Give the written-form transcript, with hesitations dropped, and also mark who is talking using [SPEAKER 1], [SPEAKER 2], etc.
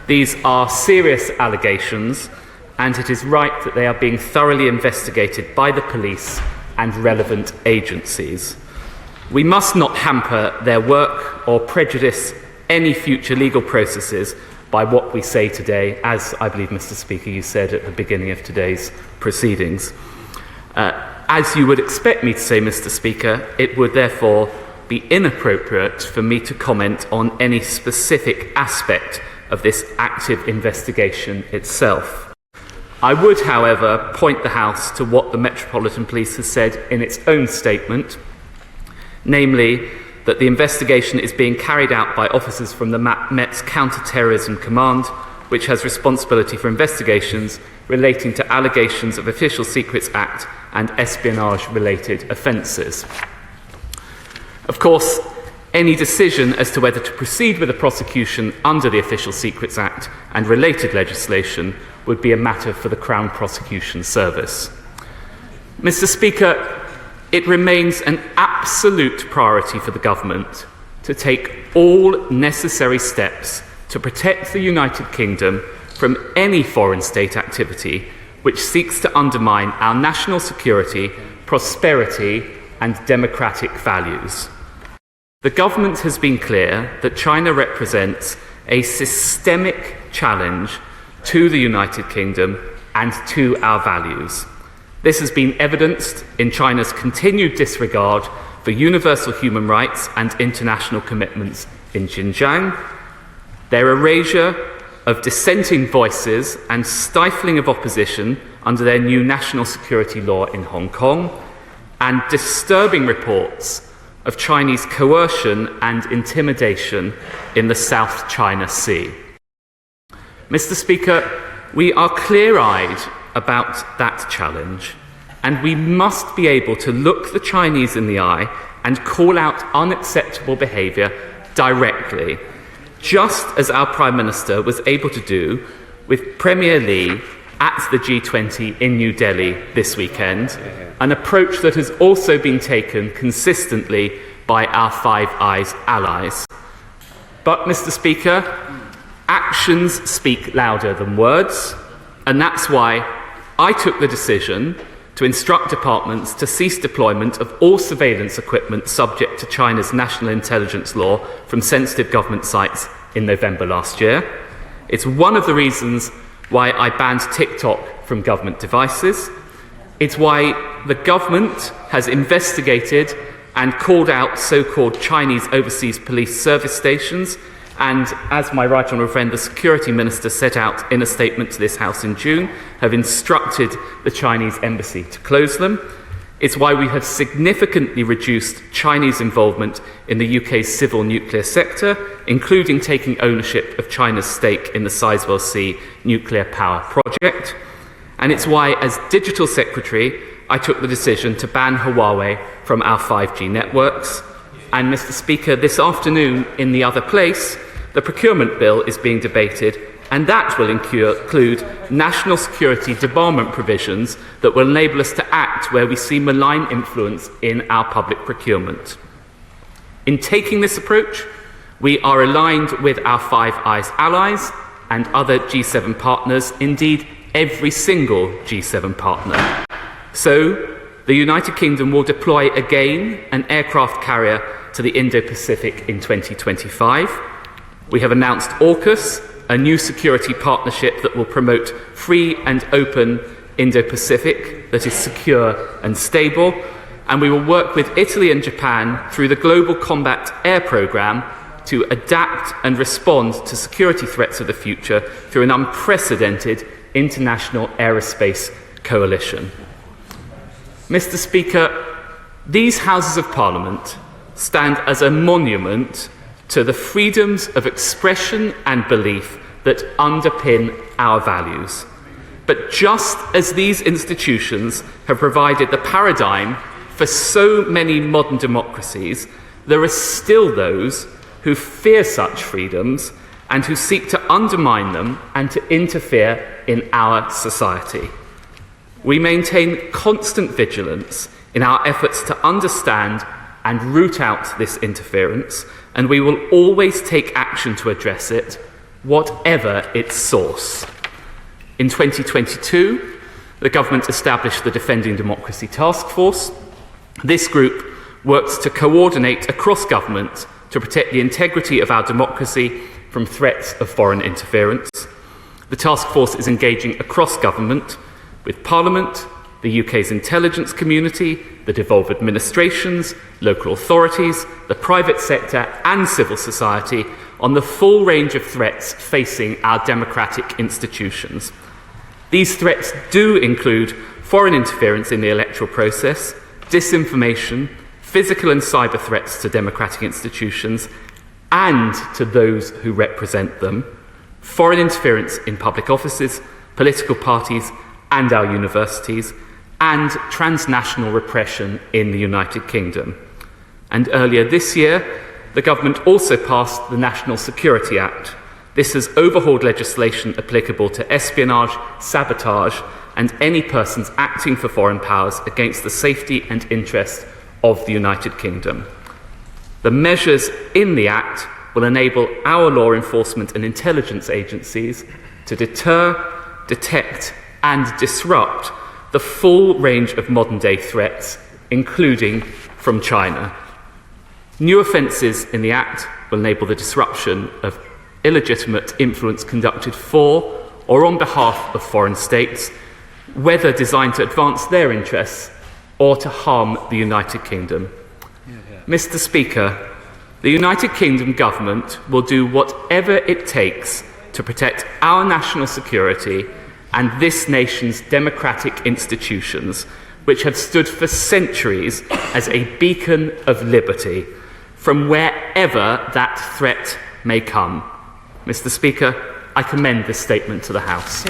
[SPEAKER 1] These are serious allegations, and it is right that they are being thoroughly investigated by the police and relevant agencies. We must not hamper their work or prejudice any future legal processes by what we say today, as I believe, Mr. Speaker, you said at the beginning of today's proceedings. As you would expect me to say, Mr. Speaker, it would therefore be inappropriate for me to comment on any specific aspect of this active investigation itself. I would, however, point the House to what the Metropolitan Police has said in its own statement, namely that the investigation is being carried out by officers from the Met's Counter-Terrorism Command, which has responsibility for investigations relating to allegations of Official Secrets Act and espionage-related offences. Of course, any decision as to whether to proceed with a prosecution under the Official Secrets Act and related legislation would be a matter for the Crown Prosecution Service. Mr. Speaker, it remains an absolute priority for the government to take all necessary steps to protect the United Kingdom from any foreign state activity which seeks to undermine our national security, prosperity, and democratic values. The government has been clear that China represents a systemic challenge to the United Kingdom and to our values. This has been evidenced in China's continued disregard for universal human rights and international commitments in Xinjiang, their erasure of dissenting voices and stifling of opposition under their new national security law in Hong Kong, and disturbing reports of Chinese coercion and intimidation in the South China Sea. Mr. Speaker, we are clear-eyed about that challenge, and we must be able to look the Chinese in the eye and call out unacceptable behaviour directly, just as our Prime Minister was able to do with Premier Li at the G20 in New Delhi this weekend, an approach that has also been taken consistently by our Five Eyes allies. But, Mr. Speaker, actions speak louder than words, and that's why I took the decision to instruct departments to cease deployment of all surveillance equipment subject to China's national intelligence law from sensitive government sites in November last year. It's one of the reasons why I banned TikTok from government devices. It's why the government has investigated and called out so-called Chinese overseas police service stations, and, as my right honourable friend, the Security Minister, set out in a statement to this House in June, have instructed the Chinese embassy to close them. It's why we have significantly reduced Chinese involvement in the UK's civil nuclear sector, including taking ownership of China's stake in the Sizewell C nuclear power project. And it's why, as Digital Secretary, I took the decision to ban Huawei from our 5G networks. And, Mr. Speaker, this afternoon, in the other place, the procurement bill is being debated, and that will include national security debarment provisions that will enable us to act where we see malign influence in our public procurement. In taking this approach, we are aligned with our Five Eyes allies and other G7 partners, indeed every single G7 partner. So, the United Kingdom will deploy again an aircraft carrier to the Indo-Pacific in 2025. We have announced AUKUS, a new security partnership that will promote free and open Indo-Pacific that is secure and stable, and we will work with Italy and Japan through the Global Combat Air Programme to adapt and respond to security threats of the future through an unprecedented international aerospace coalition. Mr. Speaker, these Houses of Parliament stand as a monument to the freedoms of expression and belief that underpin our values. But just as these institutions have provided the paradigm for so many modern democracies, there are still those who fear such freedoms and who seek to undermine them and to interfere in our society. We maintain constant vigilance in our efforts to understand and root out this interference, and we will always take action to address it, whatever its source. In 2022, the government established the Defending Democracy Task Force. This group works to coordinate across government to protect the integrity of our democracy from threats of foreign interference. The task force is engaging across government with Parliament, the UK's intelligence community, the devolved administrations, local authorities, the private sector and civil society on the full range of threats facing our democratic institutions. These threats do include foreign interference in the electoral process, disinformation, physical and cyber threats to democratic institutions and to those who represent them, foreign interference in public offices, political parties and our universities, and transnational repression in the United Kingdom. And earlier this year, the government also passed the National Security Act. This has overhauled legislation applicable to espionage, sabotage, and any persons acting for foreign powers against the safety and interests of the United Kingdom. The measures in the Act will enable our law enforcement and intelligence agencies to deter, detect, and disrupt the full range of modern-day threats, including from China. New offences in the Act will enable the disruption of illegitimate influence conducted for or on behalf of foreign states, whether designed to advance their interests or to harm the United Kingdom. Mr. Speaker, the United Kingdom government will do whatever it takes to protect our national security and this nation's democratic institutions, which have stood for centuries as a beacon of liberty, from wherever that threat may come. Mr. Speaker, I commend this statement to the House.